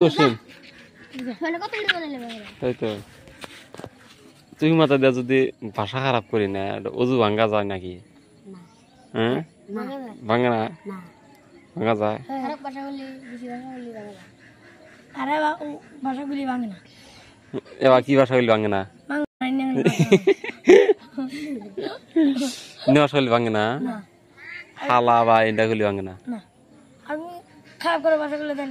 Question তাই তো তুই মাথা দেয়া যদি ভাষা খারাপ করি না অজু ভাঙ্গা যায় নাকি? হ্যাঁ ভাঙ্গা না ভাঙ্গা যায় এবার কি ভাষা বলি ভাঙ্গে না নেওয়া শৈলী ভাঙ্গে না হালা বা এটা গুলি ভাঙ্গে না খারাপ করে ভাষা গুলো দেন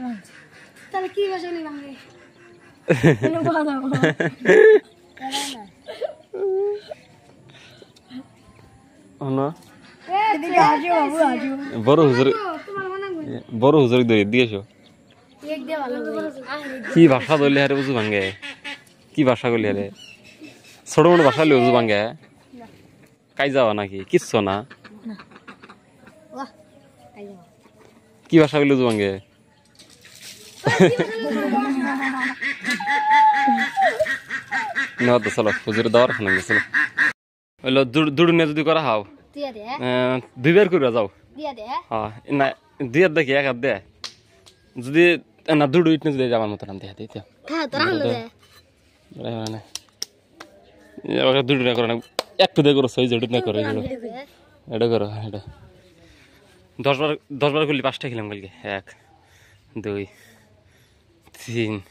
তাহলে কি ভাষা গুলি ভাঙ্গে বড় হুজুর দিয়েছো কি ভাষা ধরলে হারে উজু ভাঙ্গে কি ভাষা গুলি হারে ছোট মোটো ভাষা হলে উজু ভাঙ্গে কাই যাওয়া নাকি কিচ্ছু না কি ভাষা গুলি উজু ভাঙ্গে তো চলো হুজুরে দেওয়ার খানা গেছিল হইলো দুড়ুনে যদি করা হাও 2 বার করে যাও হ্যাঁ না 2 হাত দেখি 1 হাত দে যদি না দুড়ু ইটনে যদি যাবার মতো নাম দেখাতে দুড়ু না করে না একটু দিয়ে করো সই জড়িত না করে এটা করো এটা 10 বার করলি 5টা খেলাম কালকে 1 2 3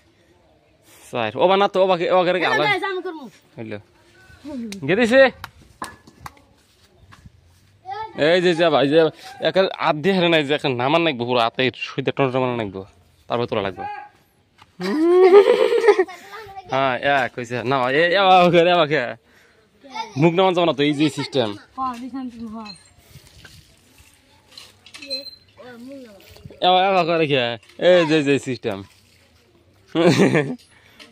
4 ওবা না তো ওবা ওগারে কি আলাদা হইলো গেদিছে এই যে যা ভাই যে এক আধ দিয়ে হারে নাই যে এখন নামান নাকবো পুরো হাতে সুইতে টনটা মানা নাকবো তারপর তোলা লাগবে হ্যাঁ এক কইছে না এবাকে মুখ নামান যাবো না তো এই যে সিস্টেম এবাকে রেখে এই যে সিস্টেম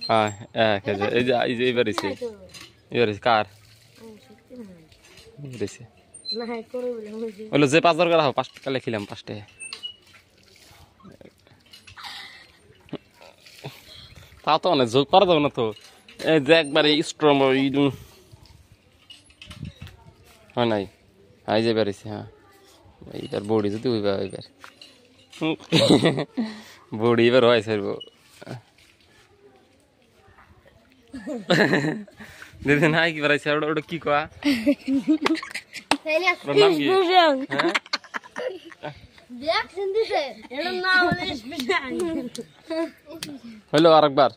হ্যাঁ এক এই যে এবার কার বললো যে 5 বার করা হোক 5 টাকা লেখিলাম 5টে তা তো অনেক যোগ করা যাবে না তো এই যে একবারে স্ট্রং হয় নাই হাই যে বেরিয়েছে হ্যাঁ এইবার বডি যদি এবার বডি এবার হয় সারব দিদি নাই কি বেড়াইছে ওটা কি কয়া হইলো আরেকবার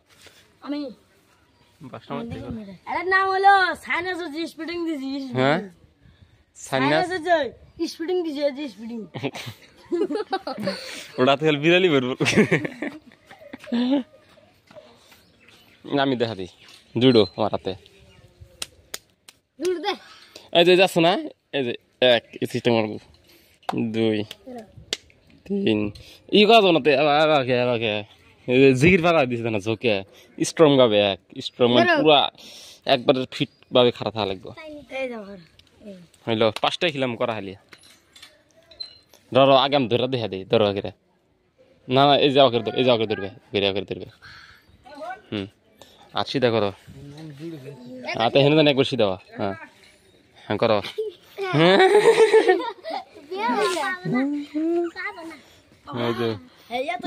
নাম হলো সাইনাস স্পিডিং দিছিস হ্যাঁ সাইনাস স্পিডিং দিছি স্পিডিং ওটা তো বিড়ালি বেরবো আমি দেখা দিই জুডো আমার হাতে এই যে যাচ্ছ না এই যে 1 সিস্টেম 2 3 ই কাজ না তো এবাকে জিগির পাড়া দিছে না ঝোঁকে স্ট্রং ভাবে স্ট্রং মানে পুরা একবারে ফিট ভাবে খাড়া থাকা লাগবে হইলো 5টা খেলাম করা হালিয়া ধরো আগে আমি ধরে দেখা দিই ধরো আগে না না এই যাও করে এই যাও করে ধরবে ধরবে আর সিধা করো হাতে হেনে দেন একবার সিধা হ্যাঁ হ্যাঁ করো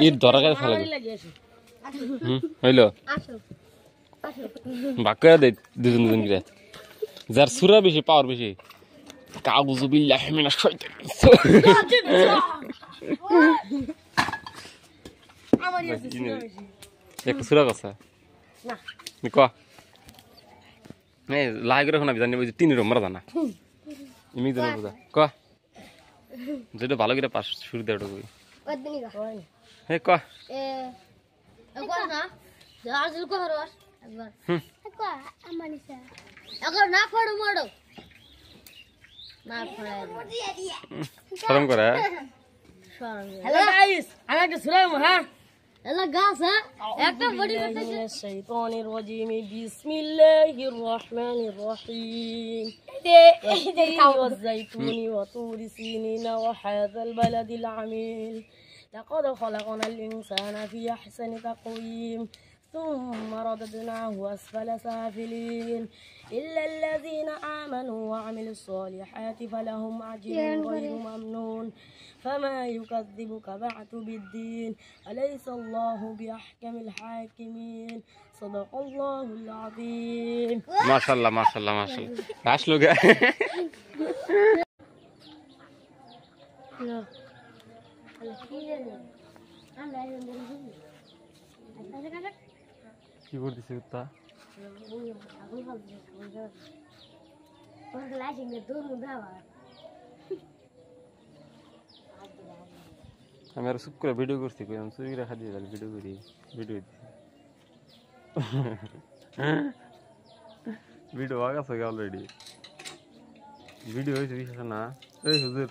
ইট ধরা গায়ে ফেলা হইলো ভাগ করে দেয় দুজন করে যার সুরা বেশি পাওয়ার বেশি কাগজ বিল্লাহ মিনাশ শাইতান একটা সুরা কথা ক লাই করে শোনাবি জানি বুঝি 3 মারা জানা ইমি জানা বুঝা ক যেটা ভালো করে পাস শুরু দেওয়া কই হে ক শরম করে হ্যালো গাইস আমি একটা শুনাবো হ্যাঁ এলা গাছ হ্যাঁ একটা বডি করতেছে শাইতানির রাজিম বিসমিল্লাহির রহমানির রহিম এই ওয়াজাইতুনি ওয়া তুরি সিনিনা ওয়া হাযাল বালাদিল আমিল লাকাদ খালাকনাল ইনসানা ফি আহসানি তাকওয়িম ثم رددناه أسفل سافلين إلا الذين آمنوا وعملوا الصالحات فلهم أجر غير ممنون فما يكذبك بعد بالدين أليس الله بأحكم الحاكمين صدق الله العظيم ما شاء الله ما شاء الله ما شاء الله عاش له কি করতেছিস কুত্তা আমি আর চুপ করে ভিডিও করছি কই আমি চুরি রাখা দিয়ে ভিডিও করি ভিডিও ভিডিও আগে অলরেডি ভিডিও হয়েছে বিশ্বাস না এই হুজুর